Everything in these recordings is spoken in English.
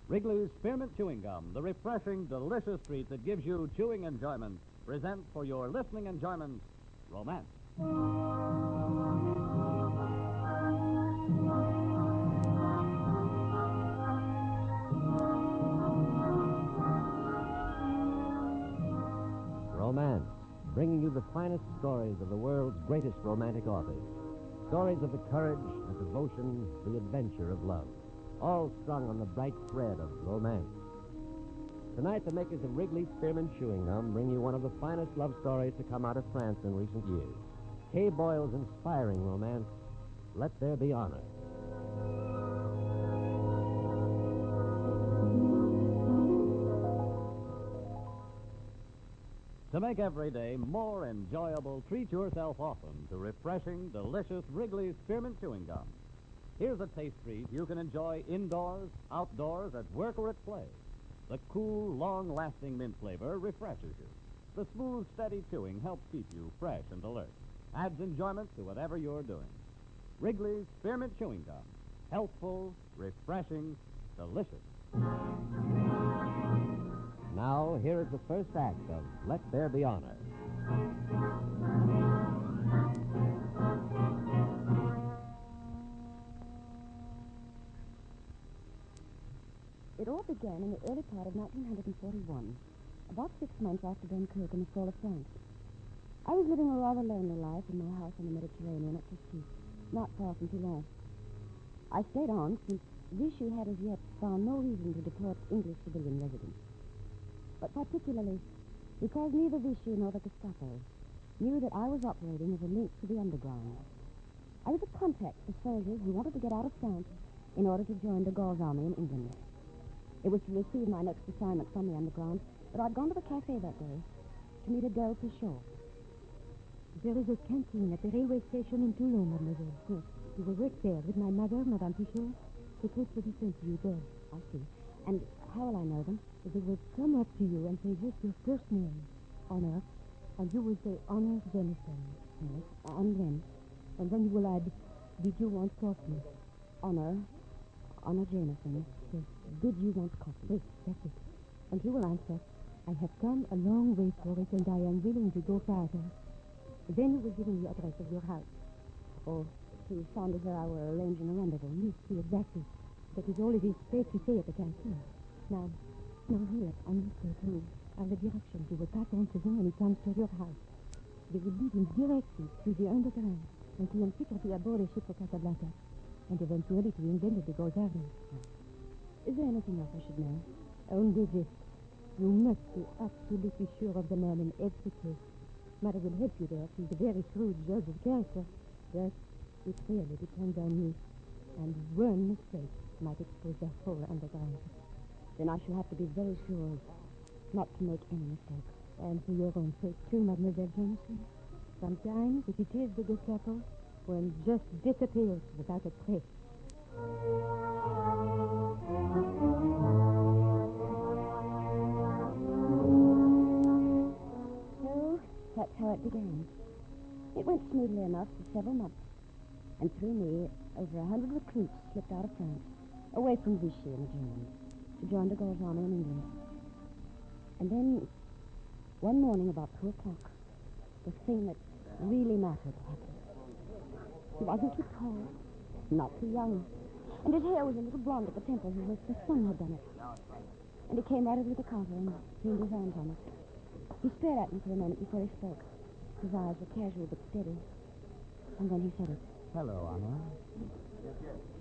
Wrigley's Spearmint Chewing Gum, the refreshing, delicious treat that gives you chewing enjoyment, presents for your listening enjoyment, Romance. Romance, bringing you the finest stories of the world's greatest romantic authors. Stories of the courage, the devotion, the adventure of love, all strung on the bright thread of romance. Tonight, the makers of Wrigley's Spearmint Chewing Gum bring you one of the finest love stories to come out of France in recent years. Kay Boyle's inspiring romance, Let There Be Honor. To make every day more enjoyable, treat yourself often to refreshing, delicious Wrigley's Spearmint Chewing Gum. Here's a taste treat you can enjoy indoors, outdoors, at work, or at play. The cool, long-lasting mint flavor refreshes you. The smooth, steady chewing helps keep you fresh and alert. Adds enjoyment to whatever you're doing. Wrigley's Spearmint Chewing Gum. Healthful, refreshing, delicious. Now, here is the first act of Let There Be Honor. It all began in the early part of 1941, about 6 months after Dunkirk in the fall of France. I was living a rather lonely life in my house on the Mediterranean at Cassis, not far from Toulon. I stayed on since Vichy had as yet found no reason to deport English civilian residents. But particularly because neither Vichy nor the Gestapo knew that I was operating as a link to the underground. I was a contact for soldiers who wanted to get out of France in order to join de Gaulle's army in England. It was to receive my next assignment from the underground that I'd gone to the cafe that day to meet Adele Pichot. There is a canteen at the railway station in Toulon, mademoiselle. Yes, you will work there with my mother, Madame Pichot. The case will be sent to you there. I see. And how will I know them? They will come up to you and say just your first name, Honor, and you will say Honor Jameson. Yes, and then? And then you will add, did you want coffee? Honor Jameson. Yes. Did you want coffee? Yes, that's it. And you will answer, I have come a long way for it and I am willing to go farther. Then you will give me the address of your house. Oh, to sound as though I were arranging a rendezvous. Yes, exactly. That is all it is safe to say at the canteen. Now here, on this paper, are the directions you will pass on to him when he comes to your house. They will lead him directly to the underground and to in secrecy aboard a ship for Casablanca, and eventually to England at the Gaulle Army. Is there anything else I should know? Only this. You must be absolutely sure of the man in every case. Mother will help you there. She's a very shrewd judge of character. But it really depends on you. And one mistake might expose the whole underground. Then I shall have to be very sure not to make any mistakes. And for your own sake, too, Mademoiselle Jameson. Sometimes, if it is the Gestapo, one just disappears without a trace. So, that's how it began. It went smoothly enough for several months. And through me, over 100 recruits slipped out of France, away from Vichy and the Germans, to join de Gaulle's army in England. And then, one morning about 2 o'clock, the thing that really mattered happened. He wasn't too tall, not too young, and his hair was a little blonde at the temples as if the sun had done it. And he came right over to the counter and leaned his arms on it. He stared at me for a minute before he spoke. His eyes were casual but steady. And then he said it. Hello, Anna.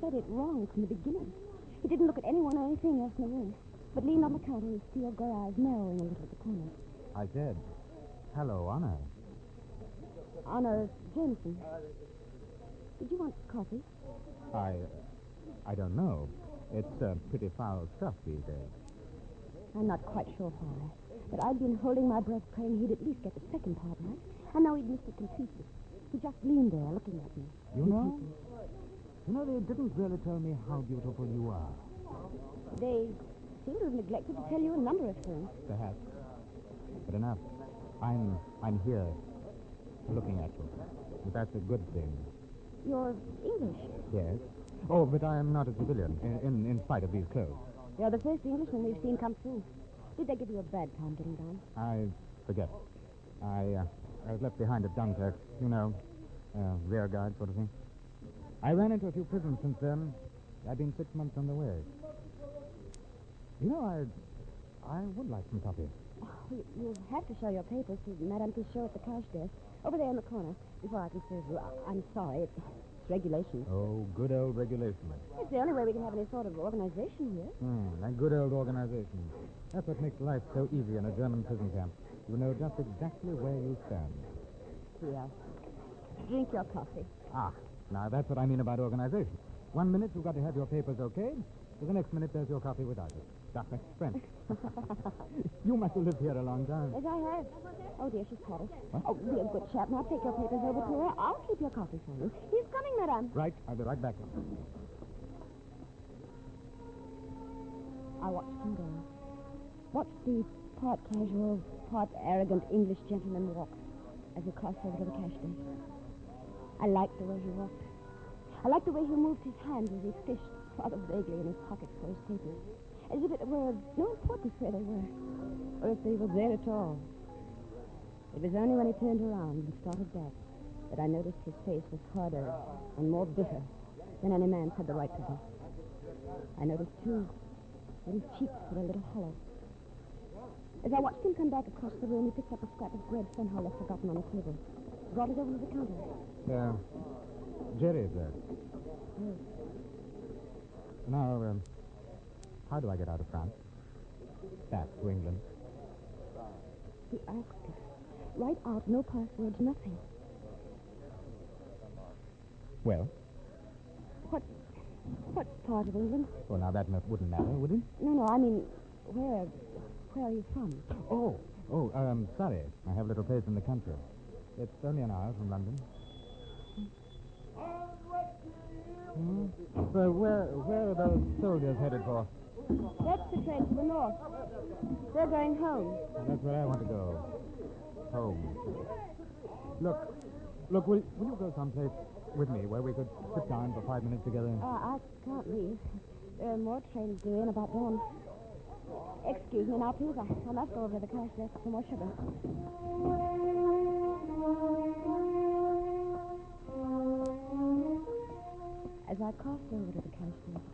Said it wrong from the beginning. He didn't look at anyone or anything else in the room, but leaned on the counter, his steel gray eyes narrowing a little at the corners. I said, hello, Anna. Honor Jameson. Did you want coffee? I don't know. It's pretty foul stuff these days. I'm not quite sure why, but I'd been holding my breath praying he'd at least get the second part right. And now he'd missed it completely. He just leaned there looking at me. You know, they didn't really tell me how beautiful you are. They seem to have neglected to tell you a number of things. Perhaps. But enough. I'm here, looking at you. But that's a good thing. You're English. Yes. Oh, but I am not a civilian, in spite of these clothes. You're the first Englishman we've seen come through. Did they give you a bad time getting down? I forget. I was left behind at Dunkirk. You know, rear guard sort of thing. I ran into a few prisons since then. I've been 6 months on the way. You know, I would like some coffee. Oh, you'll have to show your papers to Madame Pichot at the cash desk. Over there in the corner, before I can serve you. I'm sorry. It's regulation. Oh, good old regulation. It's the only way we can have any sort of organization here. That good old organization. That's what makes life so easy in a German prison camp. You know just exactly where you stand. Here. Drink your coffee. Now that's what I mean about organization. 1 minute you've got to have your papers okay, but the next minute there's your coffee without it. That makes French. You must have lived here a long time. Yes, I have. Oh, dear, she's caught us. What? Oh, be a good chap. Now take your papers over to her. I'll keep your coffee for you. He's coming, madame. Right, I'll be right back. I watched him go. Watched the part casual, part arrogant English gentleman walk as he crossed over to the cash desk. I liked the way he walked. I liked the way he moved his hands as he fished rather vaguely in his pockets for his papers, as if it were of no importance where they were, or if they were there at all. It was only when he turned around and started back that I noticed his face was harder and more bitter than any man's had the right to be. I noticed, too, that his cheeks were a little hollow. As I watched him come back across the room, he picked up a scrap of bread somehow left forgotten on the table, brought it over to the counter. Jerry's there. Yes. Now, how do I get out of France? Back to England. He asked it. Right out, no passwords, nothing. Well? What part of England? Well, now that wouldn't matter, would it? No, I mean, where are you from? Sorry. I have a little place in the country. It's only an hour from London. Well, where are those soldiers headed for? That's the train to the north. They're going home. That's where I want to go. Home. Look, will you go someplace with me where we could sit down for 5 minutes together? I can't leave. There are more trains due in about dawn. Excuse me now, please. I must go over to the cash desk for more sugar. As I crossed over to the cash desk,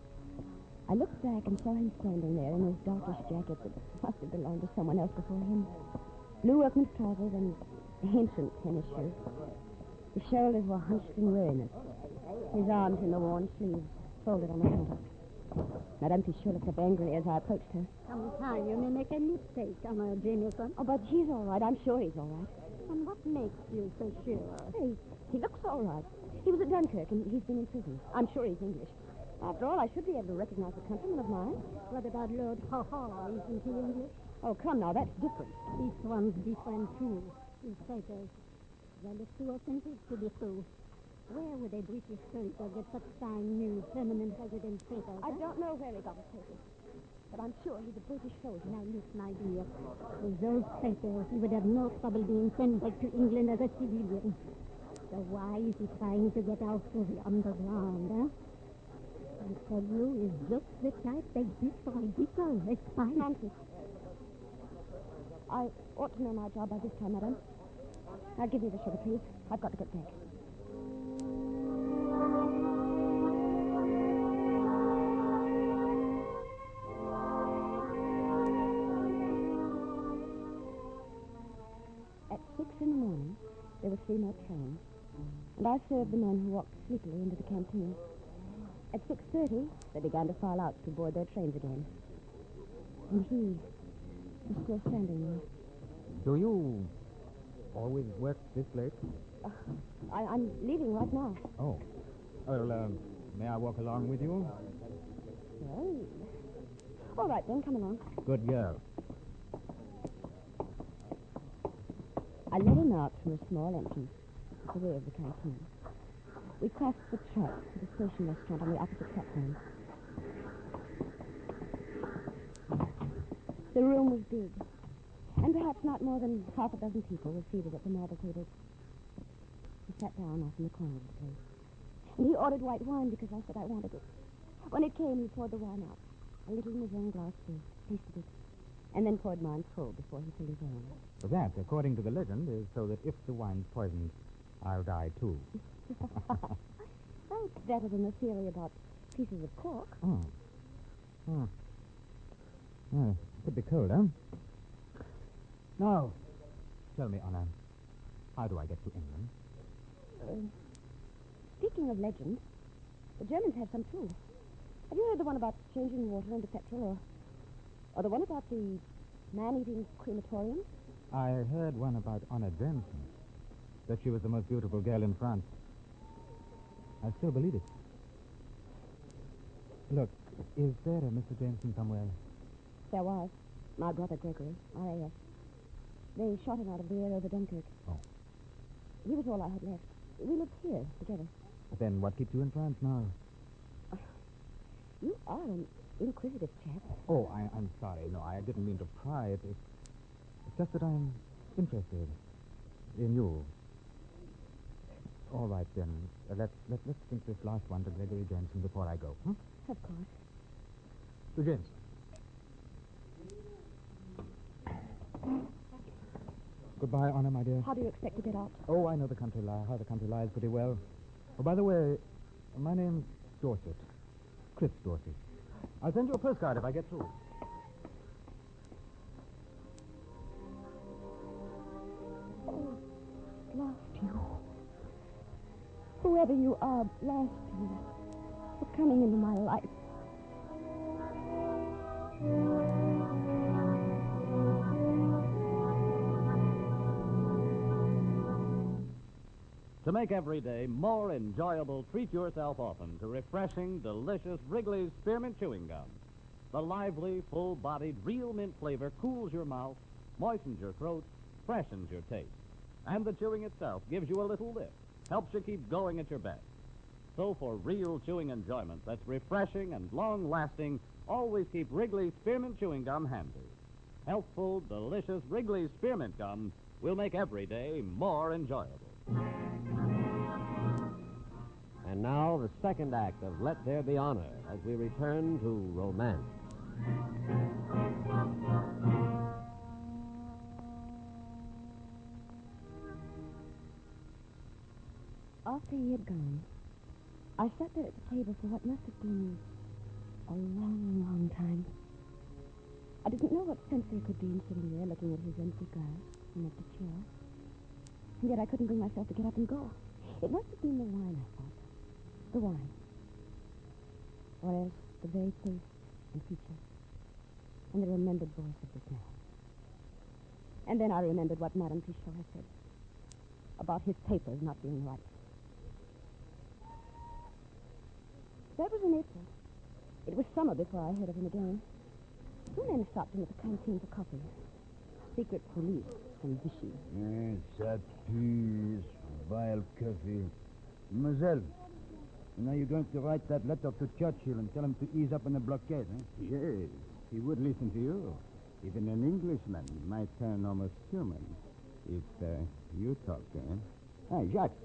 I looked back and saw him standing there in his darkish jacket that must have belonged to someone else before him. Blue workman's trousers and ancient tennis shoes. His shoulders were hunched in weariness. His arms in the worn sleeves, folded on the counter. Madame Pichot looked up angrily as I approached her. Sometimes you may make a mistake, Emma Jameson. Oh, but he's all right. I'm sure he's all right. And what makes you so sure? Hey, he looks all right. He was at Dunkirk, and he's been in prison. I'm sure he's English. After all, I should be able to recognize a countryman of mine. What about Lord Haw? Isn't he English? Oh, come now, that's different. This one's different, too. His traitors. They look too authentic to be true. Where would a British soldier get such fine new permanent resident traitors? I don't know where he got his papers, but I'm sure he's a British soldier. Now, look, my dear. With those traitors, he would have no trouble being sent back to England as a civilian. So why is he trying to get out through the underground, huh? I tell you, is just the type they destroy people. It's fine. Nonsense. I ought to know my job by this time, madam. Now, give me the sugar, please. I've got to get back. At 6 in the morning, there were 3 more trains, and I served the men who walked sleepily into the canteen. At 6:30, they began to file out to board their trains again. And he was still standing there. Do you always work this late? I'm leaving right now. Oh. Well, may I walk along with you? Well, all right, then, come along. Good girl. I led him out through a small entrance at the rear of the canteen. We crossed the tracks to the station restaurant on the opposite platform. The room was big, and perhaps not more than half a dozen people were seated at the marble tables. He sat down off in the corner of the place, and he ordered white wine because I said I wanted it. When it came, he poured the wine out. a little in his own glass first, tasted it, and then poured mine full before he filled his own. But that, according to the legend, is so that if the wine's poisoned, I'll die too. Oh, it's better than the theory about pieces of cork. Oh. Could be cold, huh? Now, tell me, Anna, how do I get to England? Speaking of legends, the Germans have some too. Have you heard the one about changing water into petrol, or the one about the man-eating crematorium? I heard one about Anna Jameson, that she was the most beautiful girl in France. I still believe it. Look, is there a Mr. Jameson somewhere? There was. My brother Gregory, RAF. They shot him out of the air over Dunkirk. Oh. He was all I had left. We lived here together. Then what keeps you in France now? You are an inquisitive chap. Oh, I'm sorry. No, I didn't mean to pry. It's just that I'm interested in you. All right, then. Let's think this last one to Gregory Jameson before I go. Hmm? Of course. To Jameson. Goodbye, Anna, my dear. How do you expect to get out? Oh, I know the country how the country lies pretty well. Oh, by the way, my name's Dorset. Chris Dorset. I'll send you a postcard if I get through. Oh, blast you. Whoever you are, blast you for coming into my life. To make every day more enjoyable, treat yourself often to refreshing, delicious Wrigley's Spearmint Chewing Gum. The lively, full-bodied, real mint flavor cools your mouth, moistens your throat, freshens your taste. And the chewing itself gives you a little lift, helps you keep going at your best. So for real chewing enjoyment that's refreshing and long-lasting, always keep Wrigley's Spearmint Chewing Gum handy. Healthful, delicious Wrigley's Spearmint Gum will make every day more enjoyable. And now, the second act of Let There Be Honor as we return to romance. After he had gone, I sat there at the table for what must have been a long, long time. I didn't know what sense there could be in sitting there looking at his empty glass and at the chair. And yet I couldn't bring myself to get up and go. It must have been the wine, I thought. The wine. Or else the very face and features and the remembered voice of this man. And then I remembered what Madame Pichot had said about his papers not being right. That was in April. It was summer before I heard of him again. Two men stopped in at the canteen for coffee. Secret police from Vichy. Yes, that piece, vile coffee. Mademoiselle, now you're going to write that letter to Churchill and tell him to ease up on the blockade, eh? Yes, he would listen to you. Even an Englishman might turn almost human if you talk to him. Ah, Jacques,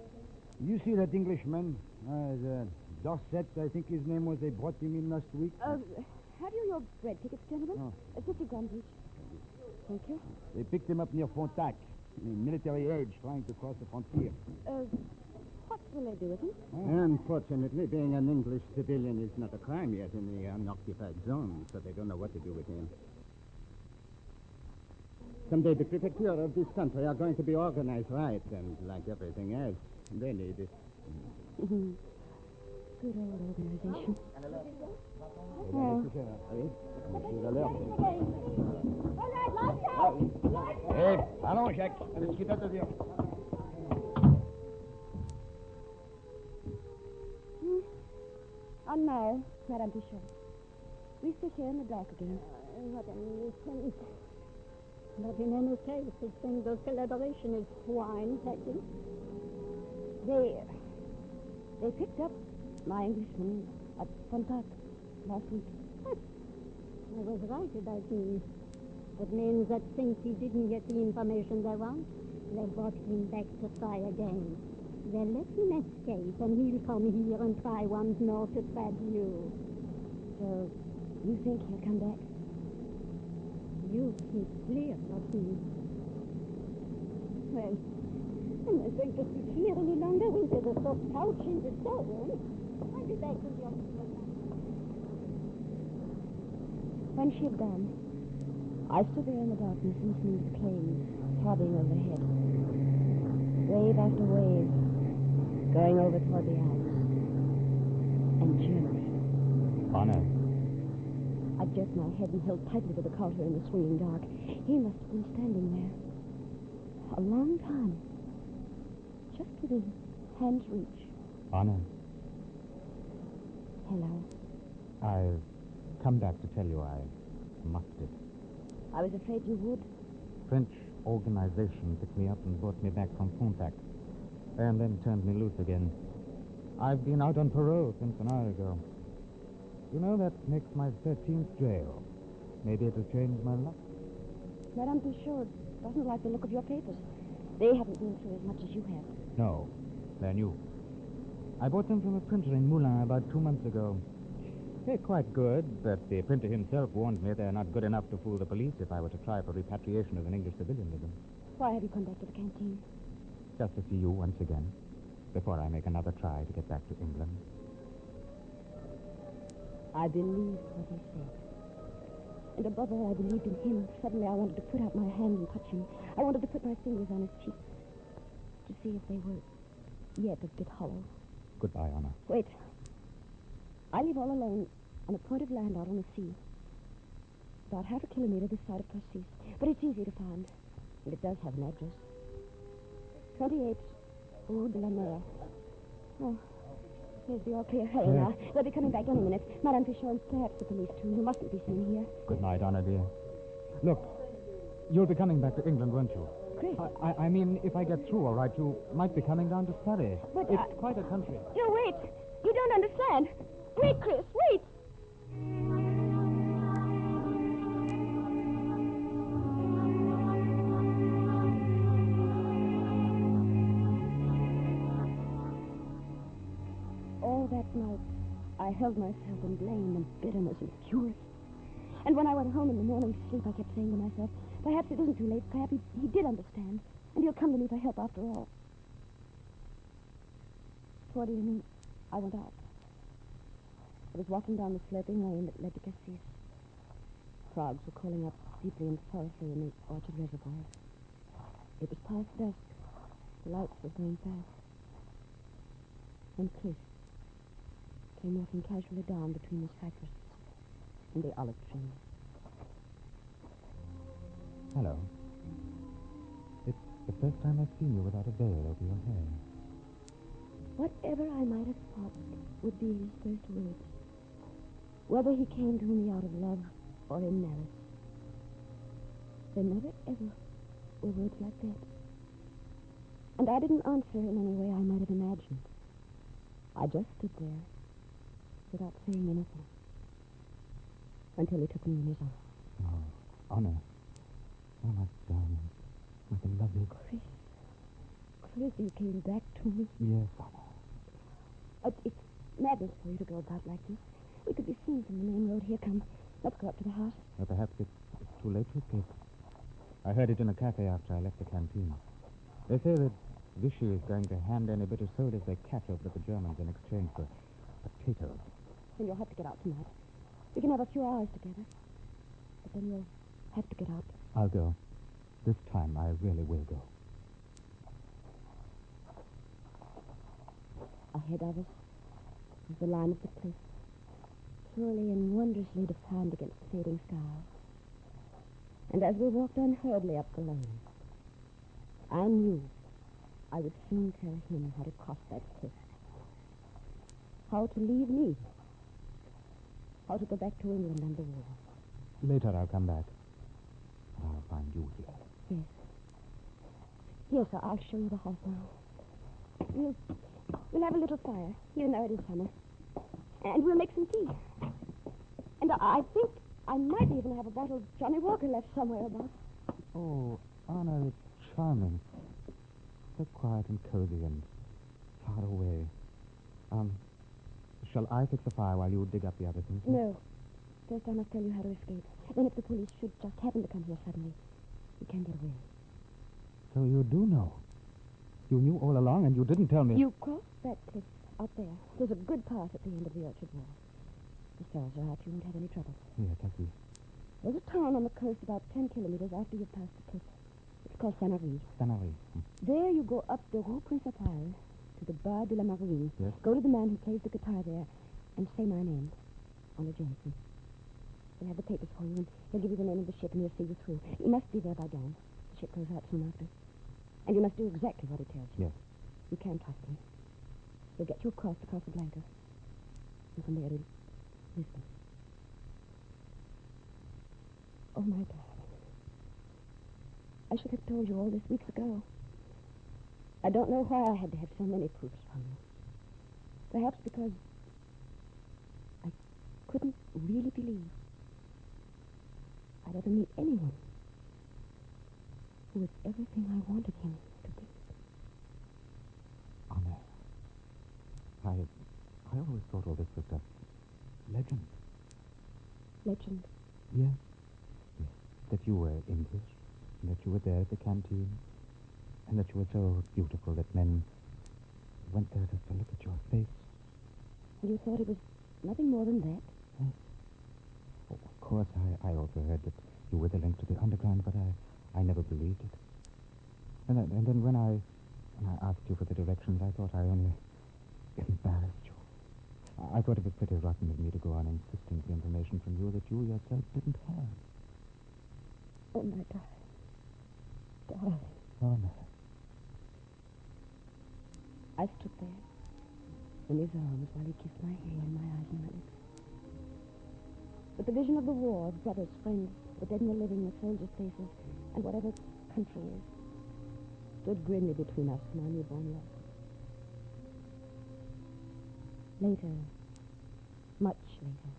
you see that Englishman? The Dorset, I think his name was. They brought him in last week. Have you your bread tickets, gentlemen? Oh. 50 grams each. Thank you. They picked him up near Frontac, in military age, trying to cross the frontier. What will they do with him? Unfortunately, being an English civilian is not a crime yet in the unoccupied zone, so they don't know what to do with him. Someday the prefecture of this country are going to be organized right, and like everything else, they need it. Good old organization. Hey, allons, Jacques. Let's get out of here. And now, Madame Pichot, we sit here in the dark again. What a nuisance. But in any case, this single celebration is wine taking. They picked up my Englishman at Frontac last week. I was right about him. That means that since he didn't get the information they want, they brought him back to try again. They'll let him escape, and he'll come here and try once more to trap you. So, You think he'll come back? You keep clear, not me. Well, I'm not going to sit here any longer into the soft couch in the storeroom. I'll be back when the office is done. When she had gone, I stood there in the darkness listening to the planes throbbing overhead. Wave after wave, going over toward the Alps. And Germany. Anna. I jerked my head and held tightly to the counter in the swinging dark. He must have been standing there. A long time. Just within hand's reach. Anna. Hello. I've come back to tell you I mucked it. I was afraid you would. French organization picked me up and brought me back from Pontac, and then turned me loose again. I've been out on parole since an hour ago. You know, that makes my 13th jail. Maybe it'll change my luck. Madame Pichot doesn't like the look of your papers. They haven't been through as much as you have. No, they're new. I bought them from a printer in Moulin about 2 months ago. They're quite good, but the printer himself warned me they're not good enough to fool the police if I were to try for repatriation of an English civilian with them. Why have you come back to the canteen? Just to see you once again, before I make another try to get back to England. I believed what he said. And above all, I believed in him. Suddenly, I wanted to put out my hand and touch him. I wanted to put my fingers on his cheeks to see if they were yet a bit hollow. Goodbye, Anna. Wait. I live all alone on a point of land out on the sea. About half a kilometer this side of Cassis. But it's easy to find. And it does have an address. 28 Rue de la Mer. Oh, here's the all clear. Hurry now. They'll be coming back any minute. Madame Pichot and perhaps the police, too. You mustn't be seen here. Good night, Anna, dear. Look, you'll be coming back to England, won't you? Chris. I mean, if I get through all right, you might be coming down to Surrey. But it's quite a country. No, wait. You don't understand. Wait, Chris, wait. All that night, I held myself in blame and bitterness and fury. And when I went home in the morning to sleep, I kept saying to myself, perhaps it isn't too late. Perhaps he did understand, and he'll come to me for help after all. Toward evening, I went out. I was walking down the sloping lane that led to Cassis. Frogs were calling up deeply and sorrowfully in the orchard reservoirs. It was past dusk. The lights were going fast. And Chris came walking casually down between the cypresses and the olive trees. Hello. It's the first time I've seen you without a veil over your hair. Whatever I might have thought would be his first words, whether he came to me out of love or in malice, there never ever were words like that. And I didn't answer in any way I might have imagined. I just stood there without saying anything until he took me in his arms. Oh, Anna. Oh, my darling. My beloved. Chris, you came back to me. Yes, Anna. It's madness for you to go about like this. We could be seen from the main road. Here, come. Let's go up to the house. Well, perhaps it's too late to escape. I heard it in a cafe after I left the canteen. They say that Vichy is going to hand any bit of soldiers they catch over to the Germans in exchange for potatoes. Then you'll have to get out tonight. We can have a few hours together. But then you'll have to get out. I'll go. This time I really will go. Ahead of us was the line of the cliff, purely and wondrously defined against the fading sky. And as we walked unhurriedly up the lane, I knew I would soon tell him how to cross that cliff, how to leave me, how to go back to England and the war. Later I'll come back. I'll find you here. Yes. Yes, I'll show you the house now. We'll have a little fire, even though it is summer. And we'll make some tea. And I think I might even have a bottle of Johnny Walker left somewhere about. Oh, Anna, it's charming. So quiet and cozy and far away. Shall I fix the fire while you dig up the other things? No. First, I must tell you how to escape. Then, if the police should just happen to come here suddenly, you can get away. So you do know. You knew all along and you didn't tell me. You crossed that cliff out there. There's a good path at the end of the orchard wall. The stars are out. You won't have any trouble. Yes, I see. There's a town on the coast about 10 kilometers after you've passed the cliff. It's called Sanary. Sanary. There you go up the Rue Principale to the Bar de la Marine. Yes. Go to the man who plays the guitar there and say my name, Honor Jameson. He'll have the papers for you, and he'll give you the name of the ship, and he'll see you through. You must be there by dawn. The ship goes out soon after. And you must do exactly what he tells you. Yes. You can trust him. He'll get you across the Casablanca. And from there to Lisbon. Oh, my darling. I should have told you all this weeks ago. I don't know why I had to have so many proofs from you. Perhaps because I couldn't really believe I'd ever meet anyone who was everything I wanted him to be. Honor. I always thought all this was a legend. Legend? Yes. Yes. That you were English, and that you were there at the canteen, and that you were so beautiful that men went there just to look at your face. And you thought it was nothing more than that? Yes. Oh, of course, I also heard that you were the link to the underground, but I never believed it. And then when I asked you for the directions, I thought I only embarrassed you. I thought it was pretty rotten of me to go on insisting for information from you that you yourself didn't have. Oh, my darling. Darling. Oh, no. I stood there in his arms while he kissed my hair and my eyes and my lips. But the vision of the war, of brothers, friends, the dead and the living, the soldiers' faces, and whatever country is, stood grimly between us and our newborn love. Later, much later,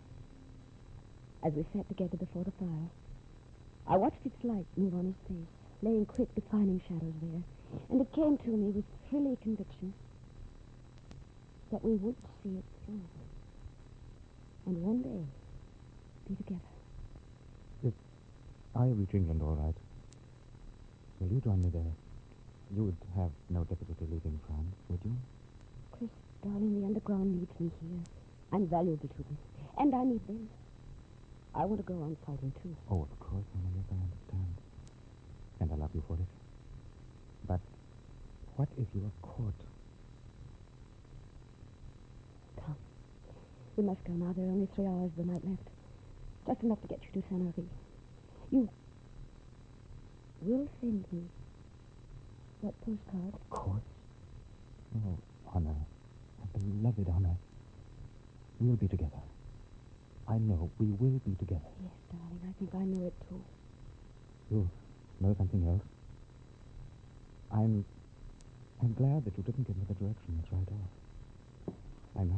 as we sat together before the fire, I watched its light move on his face, laying quick, defining shadows there, and it came to me with thrilling conviction that we would see it through, and one day be together. If I reach England all right, will you join me there? You would have no difficulty leaving France, would you? Chris, darling, the underground needs me here. I'm valuable to them, and I need them. I want to go on fighting, too. Oh, of course, Honor, yes, I understand. And I love you for it. But what if you are caught? Come. We must go now. There are only 3 hours of the night left. Just enough to get you to Saint-Henri. You will send me that postcard? Of course. Oh, Honor. My beloved Honor. We'll be together. I know we will be together. Yes, darling. I think I know it, too. You know something else? I'm glad that you didn't give me the directions right off. I'm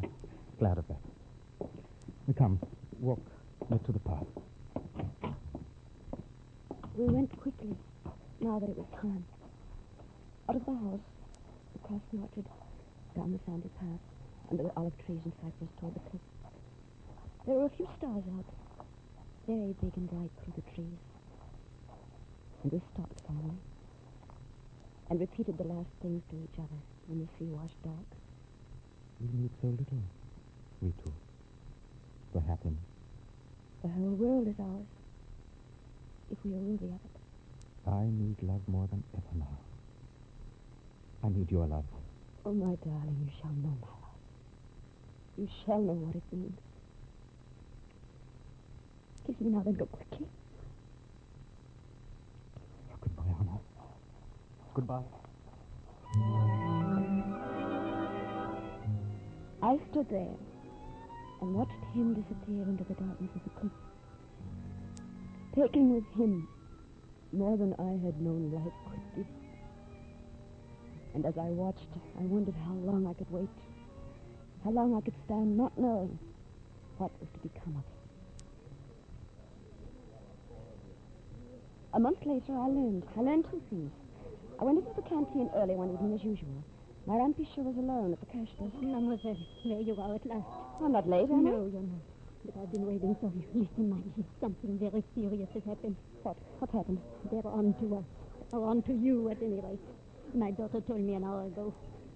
glad of that. Come, walk me to the path. We went quickly, now that it was time. Out of the house, across the orchard, down the sandy path, under the olive trees and cypress toward the cliff. There were a few stars out, very big and bright through the trees. And we stopped finally, and repeated the last things to each other when the sea washed dark. We need so little, we two. For happiness. The whole world is ours, if we are worthy of it. I need love more than ever now. I need your love. Oh, my darling, you shall know my love. You shall know what it means. Kiss me now, then go quickly. Goodbye, Honor. Goodbye. I stood there and watched him disappear into the darkness of the cliff, taking with him more than I had known life could give. And as I watched, I wondered how long I could wait, how long I could stand not knowing what was to become of him. A month later, I learned 2 things. I went into the canteen early one evening as usual. Madame Pichot was alone at the cash desk. Mademoiselle, there you are at last. I'm not late, am I? No, you're not. But I've been waiting for you. Listen, Maggie, something very serious has happened. What happened? They're on to us. Or on to you, at any rate. My daughter told me an hour ago.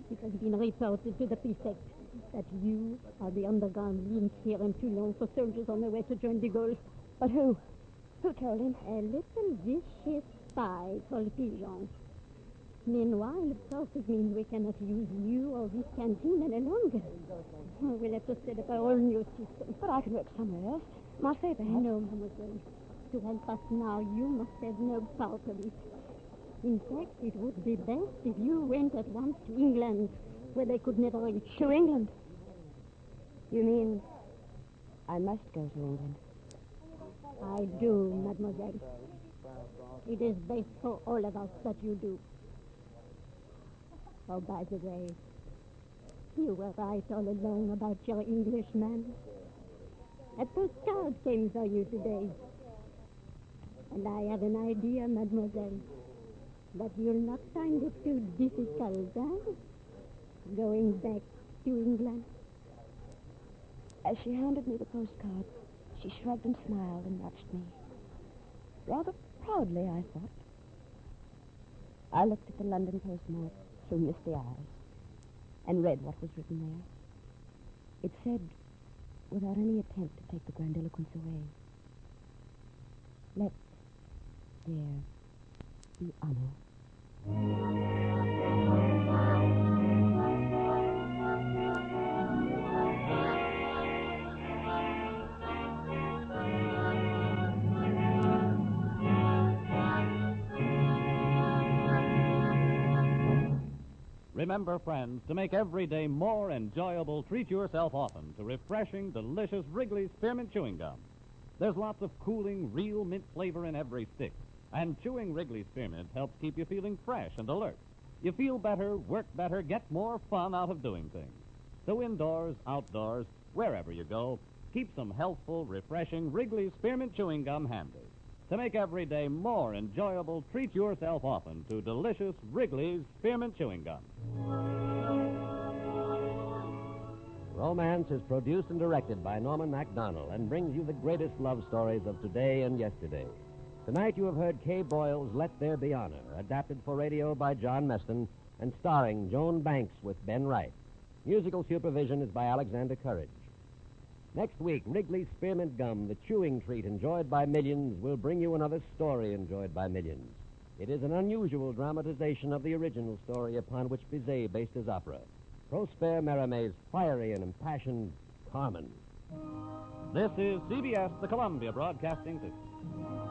It has been reported to the prefect that you are the underground link here in Toulon for soldiers on their way to join de Gaulle. But who? Who told him? A little vicious spy called Pigeon. Meanwhile, of course, it means we cannot use you or this canteen any longer. We'll have to set up our own new system. But I can work somewhere else. Marseille, perhaps. No, mademoiselle. To help us now, you must have no part of it. In fact, it would be best if you went at once to England, where they could never reach. To England? You mean I must go to England? I do, mademoiselle. It is best for all of us that you do. Oh, by the way, you were right all along about your Englishman. A postcard came for you today. And I have an idea, mademoiselle, that you'll not find it too difficult, huh? Going back to England. As she handed me the postcard, she shrugged and smiled and watched me. Rather proudly, I thought. I looked at the London postmark through misty eyes and read what was written there. It said, without any attempt to take the grandiloquence away, let there be honor. Remember, friends, to make every day more enjoyable, treat yourself often to refreshing, delicious Wrigley's Spearmint Chewing Gum. There's lots of cooling, real mint flavor in every stick, and chewing Wrigley's Spearmint helps keep you feeling fresh and alert. You feel better, work better, get more fun out of doing things. So indoors, outdoors, wherever you go, keep some healthful, refreshing Wrigley's Spearmint Chewing Gum handy. To make every day more enjoyable, treat yourself often to delicious Wrigley's Spearmint Chewing Gum. Romance is produced and directed by Norman MacDonald and brings you the greatest love stories of today and yesterday. Tonight you have heard Kay Boyle's Let There Be Honor, adapted for radio by John Meston and starring Joan Banks with Ben Wright. Musical supervision is by Alexander Courage. Next week, Wrigley's Spearmint Gum, the chewing treat enjoyed by millions, will bring you another story enjoyed by millions. It is an unusual dramatization of the original story upon which Bizet based his opera. Prosper Mérimée fiery and impassioned Carmen. This is CBS, the Columbia Broadcasting System.